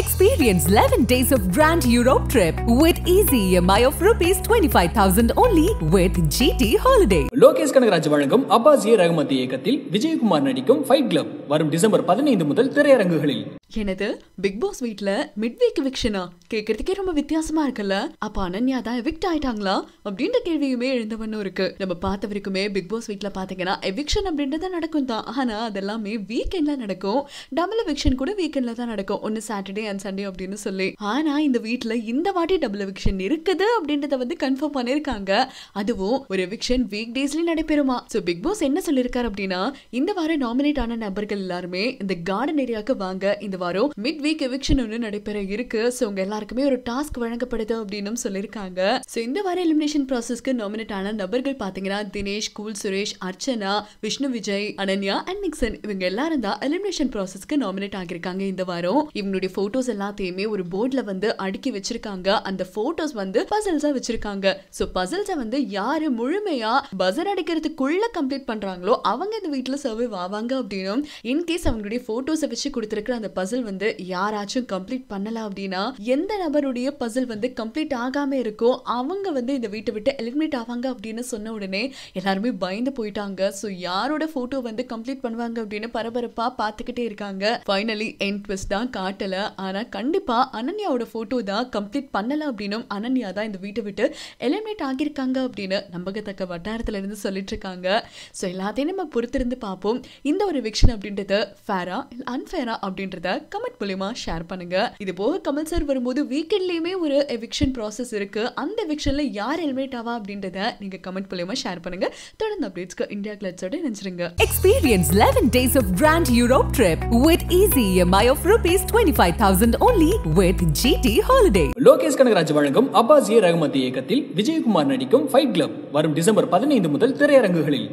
Experience 11 days of Grand Europe trip with easy EMI of rupees 25,000 only with GT Holiday. Lokesh Kanagaraj வழங்கும் Abbas ஏ ரஹ்மத் இயக்கத்தில் விஜயகுமார் நடிக்கும் fight club வரும் December 15 முதல் திரையரங்குகளில். எனது பிக் பாஸ் வீட்ல மிட் வீக் எவிக்ஷனா கேட்கறதுக்கே ரொம்ப வித்தியாசமா இருக்குல்ல. அப்ப அனன்யா தான் எவிக்ட் ஆயிட்டாங்களா அப்படின்ற கேள்வியுமே எழுந்தவனும் இருக்கு. நம்ம பார்த்த வரைக்குமே பிக் பாஸ் வீட்ல பாத்தீங்கன்னா எவிக்ஷன் அப்படின்றது நடக்கும் தான். ஆனா அதெல்லாமே வீக்கெண்ட்ல நடக்கும். டபுள் எவிக்ஷன் கூட வீக்கெண்ட்ல தான் நடக்கும். ஒன்னு சாட்டர்டே அண்ட் சண்டே அப்படின்னு சொல்லி. ஆனா இந்த வீட்ல இந்த வாட்டி டபுள் எவிக்ஷன் இருக்குது அப்படின்றத வந்து கன்ஃபார்ம் பண்ணிருக்காங்க. அதுவும் ஒரு எவிக்ஷன் வீக் டேஸ்ல நடைபெறுமா. சோ பிக் பாஸ் என்ன சொல்லிருக்காரு அப்படின்னா, இந்த வாரம் நாமினேட் ஆன நபர்கள் எல்லாருமே இந்த கார்டன் ஏரியாவுக்கு வாங்க. இந்த வாரம் மிட் வீக் எவிக்ஷன் ஒன்று நடைபெற இருக்கு. சோ உங்க எல்லாருக்குமே ஒரு டாஸ்க் வழங்கப்படுது அப்படின்னு சொல்லிருக்காங்க. சோ இந்த வாரம் எலிமினேஷன் ப்ராசஸ்க்கு நாமினேட் ஆன நபர்கள் பாத்தீங்கன்னா Dinesh, cool Suresh, Archana, Vishnu Vijay, Ananya and Nixon இவங்க எல்லாரும் தான் எலிமினேஷன் ப்ராசஸ்க்கு நாமினேட் ஆகிருக்காங்க. இந்த வாரம் இவங்களுடைய போட்டோஸ் எல்லாத்தையுமே ஒரு போர்ட்ல வந்து அடுக்கி வச்சிருக்காங்க. அந்த போட்டோஸ் வந்து பசில்ஸா வச்சிருக்காங்க. சோ பசில்ஸை வந்து யாரு முழுமையா பசர் அடிக்கிறதுக்குள்ள கம்ப்ளீட் பண்றாங்களோ அவங்க இந்த வீட்டுல சர்வைவ் ஆவாங்க அப்படின்னும், இன்கேஸ் அவங்களுடைய போட்டோஸை வச்சு கொடுத்திருக்கிற அந்த பசில் வந்து யாராச்சும் கம்ப்ளீட் பண்ணல அப்படின்னா எந்த நபருடைய பசில் வந்து கம்ப்ளீட் ஆகாம இருக்கோ அவங்க வந்து இந்த வீட்டை விட்டு எலிமினேட் ஆவாங்க அப்படின்னு சொன்ன உடனே எல்லாருமே பயந்து போயிட்டாங்க. சோ யாரோட போட்டோ வந்து கம்ப்ளீட் பண்ணுவாங்க அப்படின்னு பரபரப்பா பார்த்துக்கிட்டே இருக்காங்க. ஃபைனலி எண்ட் ட்விஸ்ட் தான் காட்டல. ஆனா கண்டிப்பா அனன்யாவோட போட்டோ தான் கம்ப்ளீட் பண்ணல அப்படின்னும், அனன்யா தான் இந்த வீட்டை விட்டு எலிமினேட் ஆகியிருக்காங்க அப்படின்னு நம்பகத்தக்க வட்டாரத்துல இருந்து சொல்லிட்டு இருக்காங்க. சோ எல்லாத்தையும் நம்ம பொறுத்திருந்து பார்ப்போம். இந்த ஒரு எவிக்ஷன் அப்படின்றது ஃபேரா இல்ல அன்ஃபேரா அப்படின்றத கமெண்ட் மூலமா ஷேர் பண்ணுங்க. இது போக கமல் சார் வரும்போது வீக்கெண்ட்லயுமே ஒரு எவிக்ஷன் ப்ராசஸ் இருக்கு. அந்த எவிக்ஷன்ல யார் எலிமினேட் ஆவா அப்படின்றத நீங்க கமெண்ட் மூலமா ஷேர் பண்ணுங்க. தொடர்ந்து அப்டேட்ஸ்க்கு India கிளட்ஸோட நினைச்சிருங்க. Experience 11 days of Grand Europe trip with easy EMI of rupees 25,000 only with GT Holiday. Lokesh Kanagaraj வழங்கும் அப்பாஸ் ஏ ரஹ்மத் இயக்கத்தில் விஜயகுமார் நடிக்கும் ஃபைட் கிளப் வரும் டிசம்பர் 15 முதல் திரையரங்குகளில்.